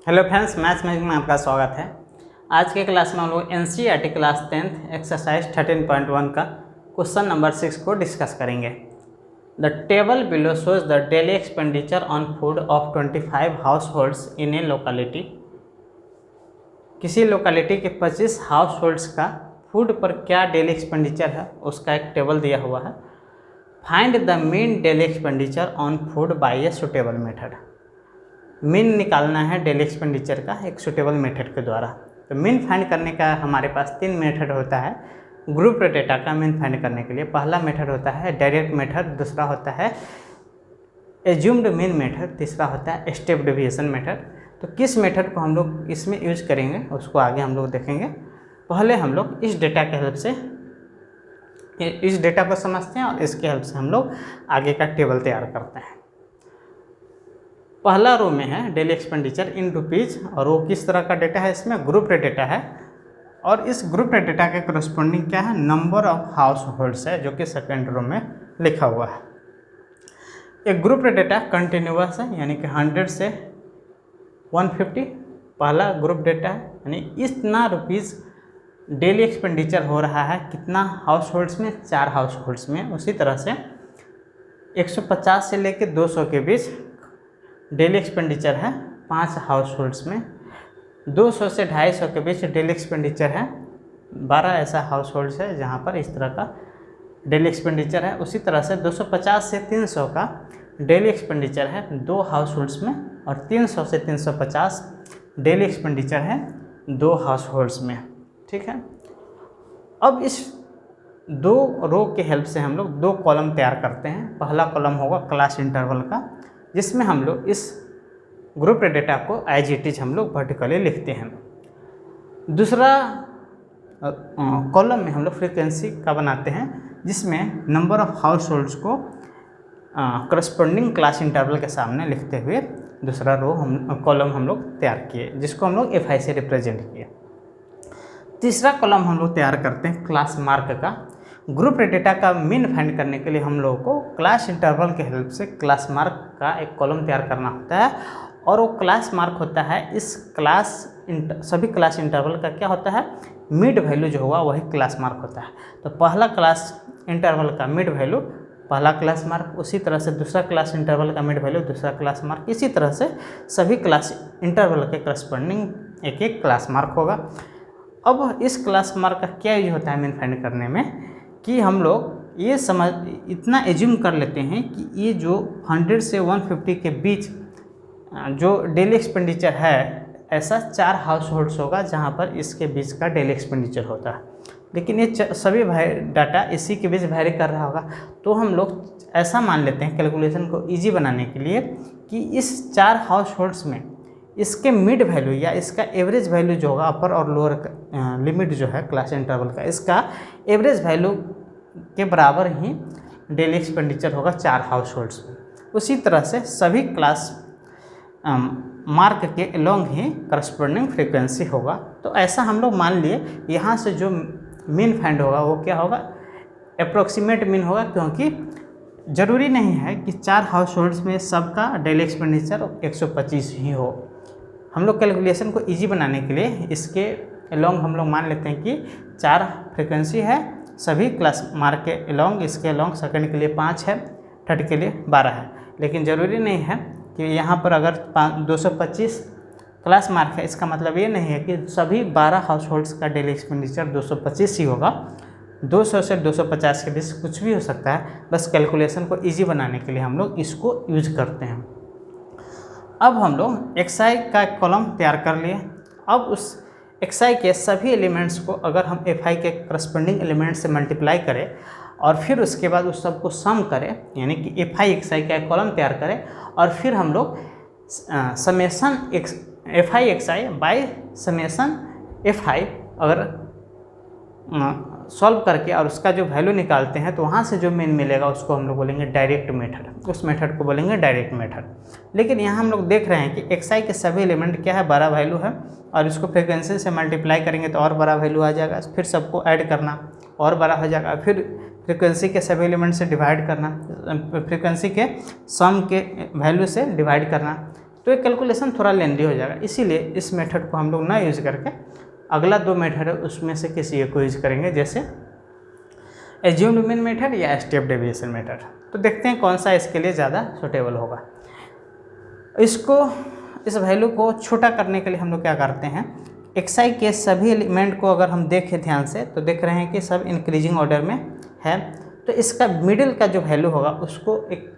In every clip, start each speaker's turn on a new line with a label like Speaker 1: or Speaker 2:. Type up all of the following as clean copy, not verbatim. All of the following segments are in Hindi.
Speaker 1: हेलो फ्रेंड्स, मैथ्स मैजिक में आपका स्वागत है। आज के क्लास में हम लोग एनसीईआरटी क्लास 10th एक्सरसाइज 13.1 का क्वेश्चन नंबर 6 को डिस्कस करेंगे। The table below shows the daily expenditure on food of 25 house holds in A locality. किसी लोकेलिटी के 25 हाउस होल्ड्स का फूड पर क्या डेली एक्सपेंडिचर है उसका एक टेबल दिया हुआ है। Find the mean daily expenditure on food by a suitable method. Mean निकालना है डेली एक्सपेंडिचर का एक सुटेबल मेथड के द्वारा। तो मीन फाइंड करने का हमारे पास 3 मेथड होता है ग्रुप डेटा का मीन फाइंड करने के लिए। पहला मेथड होता है डायरेक्ट मेथड, दूसरा होता है एज्यूम्ड मीन मेथड, तीसरा होता है स्टेप डेविएशन मेथड। तो किस मेथड को हम लोग इसमें यूज करेंगे उसको आगे हम लोग देखेंगे। पहले हम लोग इस डेटा के हेल्प से इस डेटा को समझते हैं और इसके हेल्प से हम लोग आगे का टेबल तैयार करते हैं। पहला रो में है डेली एक्सपेंडिचर इन रुपीज़, और वो किस तरह का डेटा है, इसमें ग्रुप डेटा है। और इस ग्रुप डेटा के करस्पॉन्डिंग क्या है, नंबर ऑफ हाउस होल्ड्स है, जो कि सेकेंड रो में लिखा हुआ है। एक ग्रुप डेटा कंटिन्यूअस है, यानी कि 100 से 150 पहला ग्रुप डेटा है, यानी इतना रुपीज़ डेली एक्सपेंडिचर हो रहा है कितना हाउस होल्ड्स में, 4 हाउस होल्ड्स में। उसी तरह से 150 से लेकर 200 के बीच डेली एक्सपेंडिचर है 5 हाउस होल्ड्स में। 200 से 250 के बीच डेली एक्सपेंडिचर है 12 ऐसा हाउस होल्ड्स है जहाँ पर इस तरह का डेली एक्सपेंडिचर है। उसी तरह से 250 से 300 का डेली एक्सपेंडिचर है 2 हाउस होल्ड्स में, और 300 से 350 डेली एक्सपेंडिचर है 2 हाउस होल्ड्स में। ठीक है, अब इस 2 रो के हेल्प से हम लोग 2 कॉलम तैयार करते हैं। पहला कॉलम होगा क्लास इंटरवल का, जिसमें हम लोग इस ग्रुप डेटा को एज इट इज हम लोग वर्टिकली लिखते हैं। दूसरा कॉलम में हम लोग फ्रीक्वेंसी का बनाते हैं, जिसमें नंबर ऑफ हाउस होल्ड्स को करस्पॉन्डिंग क्लास इंटरवल के सामने लिखते हुए दूसरा कॉलम हम लोग तैयार किए, जिसको हम लोग FI से रिप्रेजेंट किए। तीसरा कॉलम हम लोग तैयार करते हैं क्लास मार्क का। ग्रुप डेटा का मीन फाइंड करने के लिए हम लोगों को क्लास इंटरवल के हेल्प से क्लास मार्क का एक कॉलम तैयार करना होता है, और वो क्लास मार्क होता है इस सभी क्लास इंटरवल का क्या होता है, मिड वैल्यू जो होगा वही क्लास मार्क होता है। तो पहला क्लास इंटरवल का मिड वैल्यू पहला क्लास मार्क, उसी तरह से दूसरा क्लास इंटरवल का मिड वैल्यू दूसरा क्लास मार्क, इसी तरह से सभी क्लास इंटरवल के करस्पॉन्डिंग एक एक क्लास मार्क होगा। अब इस क्लास मार्क का क्या यूज होता है मीन फाइंड करने में, कि हम लोग ये इतना एज्यूम कर लेते हैं कि ये जो 100 से 150 के बीच जो डेली एक्सपेंडिचर है, ऐसा 4 हाउस होल्ड्स होगा जहाँ पर इसके बीच का डेली एक्सपेंडिचर होता है। लेकिन ये सभी डाटा इसी के बीच वैरी कर रहा होगा। तो हम लोग ऐसा मान लेते हैं कैलकुलेशन को ईजी बनाने के लिए कि इस 4 हाउस होल्ड्स में इसके मिड वैल्यू या इसका एवरेज वैल्यू जो होगा, अपर और लोअर लिमिट जो है क्लास इंटरवल का, इसका एवरेज वैल्यू के बराबर ही डेली एक्सपेंडिचर होगा 4 हाउस होल्ड्स में। उसी तरह से सभी क्लास मार्क के अलोंग ही करस्पॉन्डिंग फ्रीक्वेंसी होगा। तो ऐसा हम लोग मान लिए, यहाँ से जो मीन फाइंड होगा वो क्या होगा, अप्रोक्सीमेट मीन होगा, क्योंकि ज़रूरी नहीं है कि 4 हाउस होल्ड्स में सबका डेली एक्सपेंडिचर 125 ही हो। हम लोग कैलकुलेशन को ईजी बनाने के लिए इसके अलोंग हम लोग मान लेते हैं कि 4 फ्रीक्वेंसी है सभी क्लास मार्क के अलोंग। इसके अलोंग सेकंड के लिए 5 है, थर्ड के लिए 12 है। लेकिन ज़रूरी नहीं है कि यहाँ पर अगर 225 क्लास मार्क है, इसका मतलब ये नहीं है कि सभी 12 हाउस होल्ड्स का डेली एक्सपेंडिचर 225 ही होगा। 200 से 250 के बीच कुछ भी हो सकता है। बस कैलकुलेशन को ईजी बनाने के लिए हम लोग इसको यूज करते हैं। अब हम लोग XI का कॉलम तैयार कर लिए। अब उस XI के सभी एलिमेंट्स को अगर हम FI के करस्पॉन्डिंग एलिमेंट से मल्टीप्लाई करें और फिर उसके बाद उस सबको सम करें, यानी कि FI XI का एक कॉलम तैयार करें, और फिर हम लोग summation FI XI by summation FI अगर सॉल्व करके और उसका जो वैल्यू निकालते हैं, तो वहाँ से जो मीन मिलेगा उसको हम लोग बोलेंगे डायरेक्ट मेथड। उस मेथड को बोलेंगे डायरेक्ट मेथड। लेकिन यहाँ हम लोग देख रहे हैं कि XI के सभी एलिमेंट क्या है, बड़ा वैल्यू है, और इसको फ्रीक्वेंसी से मल्टीप्लाई करेंगे तो और बड़ा वैल्यू आ जाएगा। फिर सबको ऐड करना और बड़ा हो जाएगा, फिर फ्रीक्वेंसी के सभी एलिमेंट से डिवाइड करना, फ्रीक्वेंसी के सम के वैल्यू से डिवाइड करना, तो ये कैलकुलेशन थोड़ा लेंदी हो जाएगा, इसीलिए इस मेथड को हम लोग ना यूज़ करके अगला 2 मेथड है उसमें से किसी एक को यूज करेंगे, जैसे एज्यूम्ड मीन मेथड या स्टेप डेविएशन मेथड। तो देखते हैं कौन सा इसके लिए ज़्यादा सुटेबल होगा। इस वैल्यू को छोटा करने के लिए हम लोग क्या करते हैं, xi के सभी एलिमेंट को अगर हम देखें ध्यान से तो देख रहे हैं कि सब इंक्रीजिंग ऑर्डर में है, तो इसका मिडिल का जो वैल्यू होगा उसको एक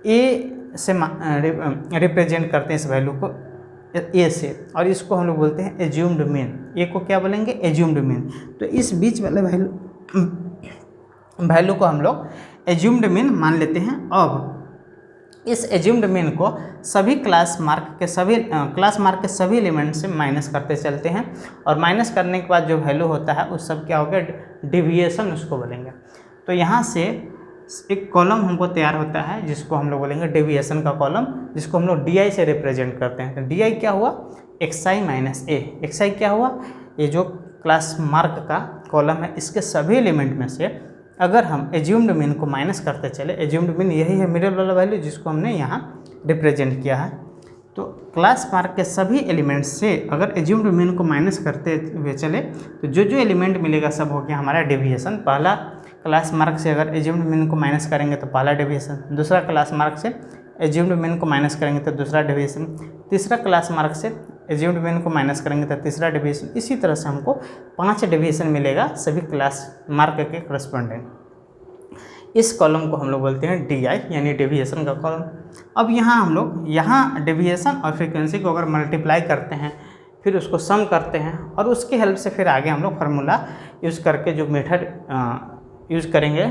Speaker 1: a से रिप्रेजेंट करते हैं, इस वैल्यू को a से, और इसको हम लोग बोलते हैं एज्यूम्ड मीन। a को क्या बोलेंगे, एज्यूम्ड मीन। तो इस बीच वाले वैल्यू को हम लोग एज्यूम्ड मीन मान लेते हैं। अब इस एज्यूम्ड मीन को सभी क्लास मार्क के सभी एलिमेंट से माइनस करते चलते हैं, और माइनस करने के बाद जो वैल्यू होता है उस सब क्या हो गया, डिविएशन उसको बोलेंगे। तो यहाँ से एक कॉलम हमको तैयार होता है जिसको हम लोग बोलेंगे डेविएशन का कॉलम, जिसको हम लोग DI से रिप्रेजेंट करते हैं। तो DI क्या हुआ, xi माइनस a। xi क्या हुआ, ये जो क्लास मार्क का कॉलम है इसके सभी एलिमेंट में से अगर हम एज्यूम्ड मीन को माइनस करते चले, एज्यूम्ड मीन यही है मिडिल वाला वैल्यू जिसको हमने यहाँ रिप्रेजेंट किया है। तो क्लास मार्क के सभी एलिमेंट से अगर एज्यूम्ड मीन को माइनस करते हुए चले तो जो जो एलिमेंट मिलेगा सब हो गया हमारा डेविएशन। पहला क्लास मार्क से अगर एज्यूम्ड मीन को माइनस करेंगे तो पहला डेविएशन, दूसरा क्लास मार्क से एज्यूम्ड मीन को माइनस करेंगे तो दूसरा डेविएशन, तीसरा क्लास मार्क से एज्यूम्ड मीन को माइनस करेंगे तो तीसरा डेविएशन। इसी तरह से हमको 5 डेविएशन मिलेगा सभी क्लास मार्क के करस्पॉन्डेंट। इस कॉलम को हम लोग बोलते हैं DI यानी डेविएशन का कॉलम। अब यहाँ हम लोग डेविएशन और फ्रीक्वेंसी को अगर मल्टीप्लाई करते हैं, फिर उसको सम करते हैं, और उसकी हेल्प से फिर आगे हम लोग फार्मूला यूज़ करके जो मेथड यूज़ करेंगे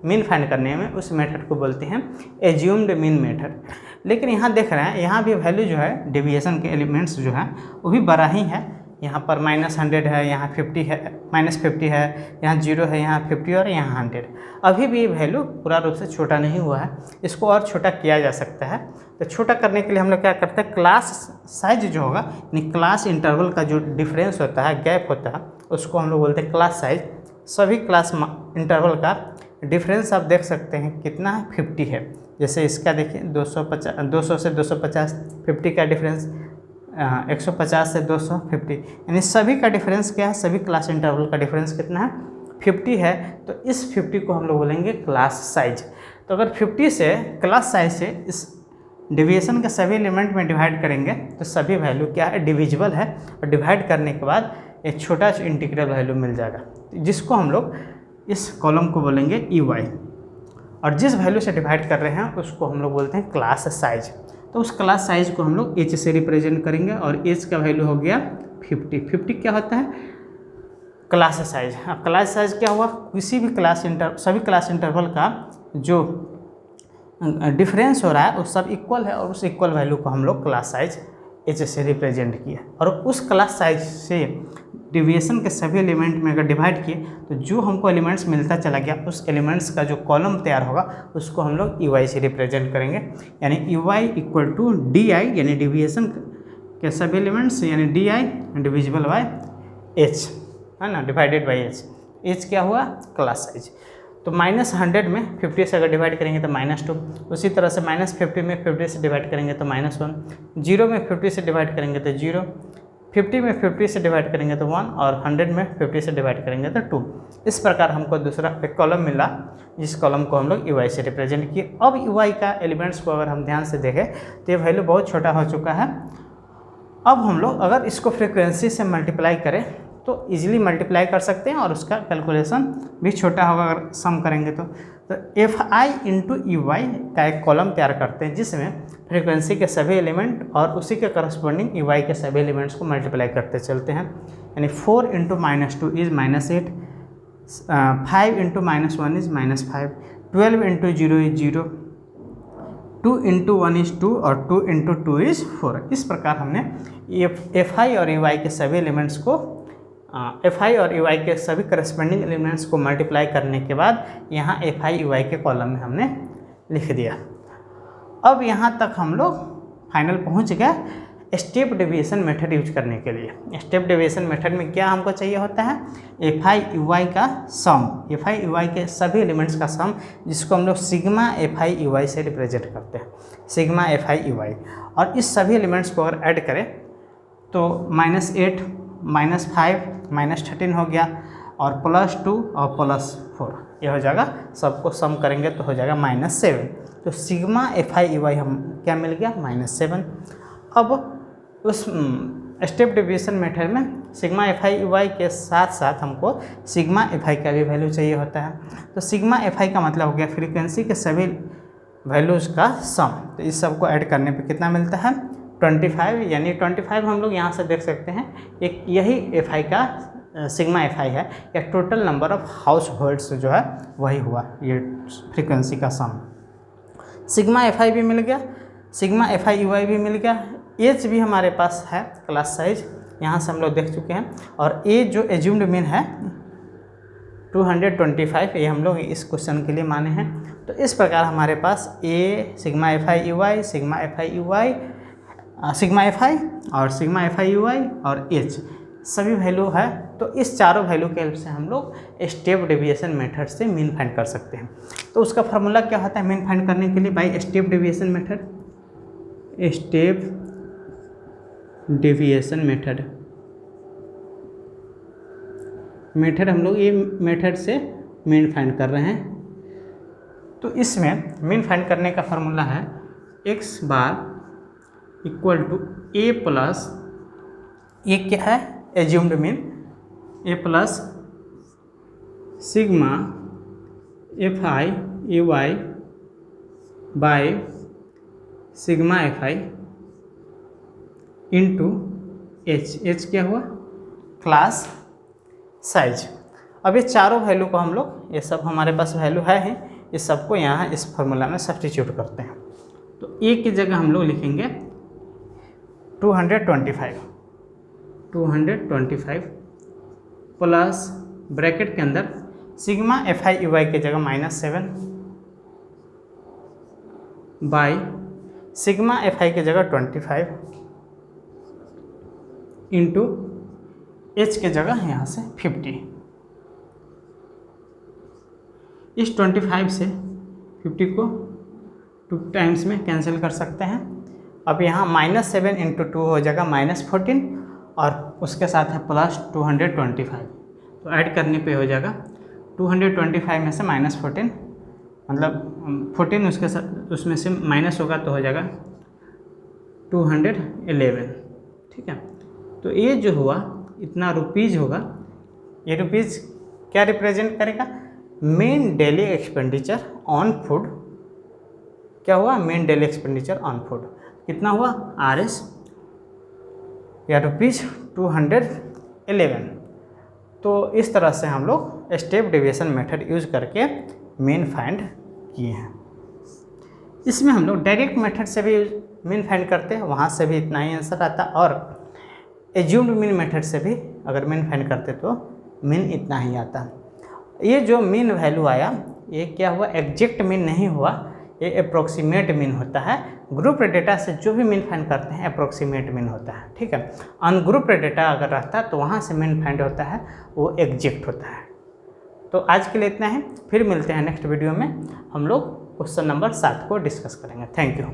Speaker 1: मीन फाइंड करने में, उस मेथड को बोलते हैं एज्यूम्ड मीन मेथड। लेकिन यहाँ देख रहे हैं यहाँ भी वैल्यू जो है डेविएशन के एलिमेंट्स जो है वो भी बड़ा ही है। यहाँ पर -100 है, यहाँ 50 है, -50 है, यहाँ 0 है, यहाँ 50 और यहाँ 100। अभी भी ये वैल्यू पूरा रूप से छोटा नहीं हुआ है, इसको और छोटा किया जा सकता है। तो छोटा करने के लिए हम लोग क्या करते हैं, क्लास साइज जो होगा यानी क्लास इंटरवल का जो डिफरेंस होता है, गैप होता है, उसको हम लोग बोलते हैं क्लास साइज। सभी क्लास इंटरवल का डिफरेंस आप देख सकते हैं कितना है, 50 है। जैसे इसका देखिए 200 से 250, 50 का डिफरेंस 150 से 250, यानी सभी का डिफरेंस क्या है, सभी क्लास इंटरवल का डिफरेंस कितना है, 50 है। तो इस 50 को हम लोग बोलेंगे क्लास साइज। तो अगर 50 से क्लास साइज से इस डिवीजन के सभी एलिमेंट में डिवाइड करेंगे तो सभी वैल्यू क्या है, डिविजिबल है, और डिवाइड करने के बाद एक छोटा सा इंटीग्रल वैल्यू मिल जाएगा, जिसको हम लोग इस कॉलम को बोलेंगे EY, और जिस वैल्यू से डिवाइड कर रहे हैं उसको हम लोग बोलते हैं क्लास साइज। तो उस क्लास साइज को हम लोग H से रिप्रेजेंट करेंगे, और H का वैल्यू हो गया 50। 50 क्या होता है, क्लास साइज। अब क्लास साइज क्या हुआ, किसी भी सभी क्लास इंटरवल का जो डिफरेंस हो रहा है वो सब इक्वल है, और उस इक्वल वैल्यू को हम लोग क्लास साइज H से रिप्रेजेंट किया, और उस क्लास साइज से डिवीएशन के सभी एलिमेंट में अगर डिवाइड किए तो जो हमको एलिमेंट्स मिलता चला गया, उस एलिमेंट्स का जो कॉलम तैयार होगा उसको हम लोग EY से रिप्रेजेंट करेंगे। यानी EY इक्वल टू DI यानी डिवीएशन के सभी एलिमेंट्स, यानी DI डिविजिबल बाय H है ना, डिवाइडेड बाय H। H क्या हुआ, क्लास साइज। तो -100 में 50 से अगर डिवाइड करेंगे तो -2, उसी तरह से -50 में 50 से डिवाइड करेंगे तो -1, 0 में 50 से डिवाइड करेंगे तो 0, 50 में 50 से डिवाइड करेंगे तो 1, और 100 में 50 से डिवाइड करेंगे तो 2। इस प्रकार हमको दूसरा एक कॉलम मिला, जिस कॉलम को हम लोग EY से रिप्रेजेंट किए। अब EY का एलिमेंट्स को अगर हम ध्यान से देखें तो ये वैल्यू बहुत छोटा हो चुका है। अब हम लोग अगर इसको फ्रिक्वेंसी से मल्टीप्लाई करें तो इजीली मल्टीप्लाई कर सकते हैं, और उसका कैलकुलेशन भी छोटा होगा अगर सम करेंगे तो FI इंटू EY का एक कॉलम तैयार करते हैं जिसमें फ्रीक्वेंसी के सभी एलिमेंट और उसी के करस्पॉन्डिंग EY के सभी एलिमेंट्स को मल्टीप्लाई करते चलते हैं। यानी 4 into -2 is -8, 5 into -1 is -5, 12 into 0 is 0, 2 into 1 is 2, और 2 इंटू 2 इज़ 4। इस प्रकार हमने FI और EY के सभी एलिमेंट्स को FI और EY के सभी करस्पॉन्डिंग एलिमेंट्स को मल्टीप्लाई करने के बाद यहाँ FI EY के कॉलम में हमने लिख दिया। अब यहाँ तक हम लोग फाइनल पहुँच गए। स्टेप डेविएशन मेथड यूज करने के लिए। स्टेप डेविएशन मेथड में क्या हमको चाहिए होता है, एफ आई यू वाई का sum, F I U Y के सभी एलिमेंट्स का सम, जिसको हम लोग sigma F I U Y से रिप्रेजेंट करते हैं, sigma F I U Y. और इस सभी एलिमेंट्स को अगर ऐड करें तो -8 -5 -13 हो गया, और +2 और +4 ये हो जाएगा, सबको सम करेंगे तो हो जाएगा -7। तो sigma F I U Y हम क्या मिल गया, -7। अब उस स्टेप डेविएशन मेथड में sigma F I U Y के साथ साथ हमको सिग्मा एफ आई का भी वैल्यू चाहिए होता है। तो सिग्मा एफ आई का मतलब हो गया फ्रीक्वेंसी के सभी वैल्यूज़ का सम। तो इस सब को ऐड करने पे कितना मिलता है, 25। यानी 25 हम लोग यहाँ से देख सकते हैं, एक यही एफ आई का सिग्मा एफ आई है, या total number of house holds जो है वही हुआ ये फ्रीक्वेंसी का सम। सिग्मा एफ आई भी मिल गया, sigma F I U Y भी मिल गया, एच भी हमारे पास है, क्लास साइज यहाँ से हम लोग देख चुके हैं, और ए जो एज्यूम्ड मीन है 225, ये हम लोग इस क्वेश्चन के लिए माने हैं। तो इस प्रकार हमारे पास A, sigma F I U Y, sigma F I U Y, sigma F I और sigma F I U Y और एच सभी वैल्यू है। तो इस चारों वैल्यू के हेल्प से हम लोग स्टेप डेविएशन मेथड से मीन फाइंड कर सकते हैं। तो उसका फार्मूला क्या होता है मीन फाइंड करने के लिए, by step deviation method, step deviation method हम लोग ये मेथड से मीन फाइंड कर रहे हैं। तो इसमें मीन फाइंड करने का फार्मूला है x bar equal to A plus, ये क्या है assumed mean, A plus sigma F I A Y by sigma F I into H, H क्या हुआ क्लास साइज। अब ये चारों वैल्यू को हम लोग, ये सब हमारे पास वैल्यू है ही, इस सबको यहाँ इस फार्मूला में सब्स्टिट्यूट करते हैं। तो ए की जगह हम लोग लिखेंगे 225 प्लस ब्रैकेट के अंदर sigma F I U Y की जगह -7 बाई सिग्मा एफ आई की जगह 25 इंटू एच के जगह यहाँ से 50। इस 25 से 50 को 2 टाइम्स में कैंसिल कर सकते हैं। अब यहाँ -7 इंटू 2 हो जाएगा -14, और उसके साथ है प्लस 225। तो ऐड करने पे हो जाएगा 225 में से -14, मतलब 14 उसके साथ उसमें से माइनस होगा तो हो जाएगा 211। ठीक है, तो ये जो हुआ इतना रुपीज़ होगा, ये रुपीज़ क्या रिप्रेजेंट करेगा, main daily expenditure on food. क्या हुआ, main daily expenditure on food कितना हुआ, RS या ₹211। तो इस तरह से हम लोग स्टेप डेविएशन मेथड यूज़ करके मीन फाइंड किए हैं। इसमें हम लोग डायरेक्ट मेथड से भी मीन फाइंड करते हैं, वहाँ से भी इतना ही आंसर आता, और एज्यूम्ड मीन मेथड से भी अगर मीन फाइंड करते तो मीन इतना ही आता। ये जो मीन वैल्यू आया ये क्या हुआ, एग्जैक्ट मीन नहीं हुआ, ये अप्रोक्सीमेट मीन होता है। ग्रुप डेटा से जो भी मीन फाइंड करते हैं अप्रोक्सीमेट मीन होता है। ठीक है, अनग्रुप डेटा अगर रहता है तो वहाँ से मीन फाइंड होता है, वो एग्जैक्ट होता है। तो आज के लिए इतना है, फिर मिलते हैं नेक्स्ट वीडियो में, हम लोग क्वेश्चन नंबर 7 को डिस्कस करेंगे। Thank you.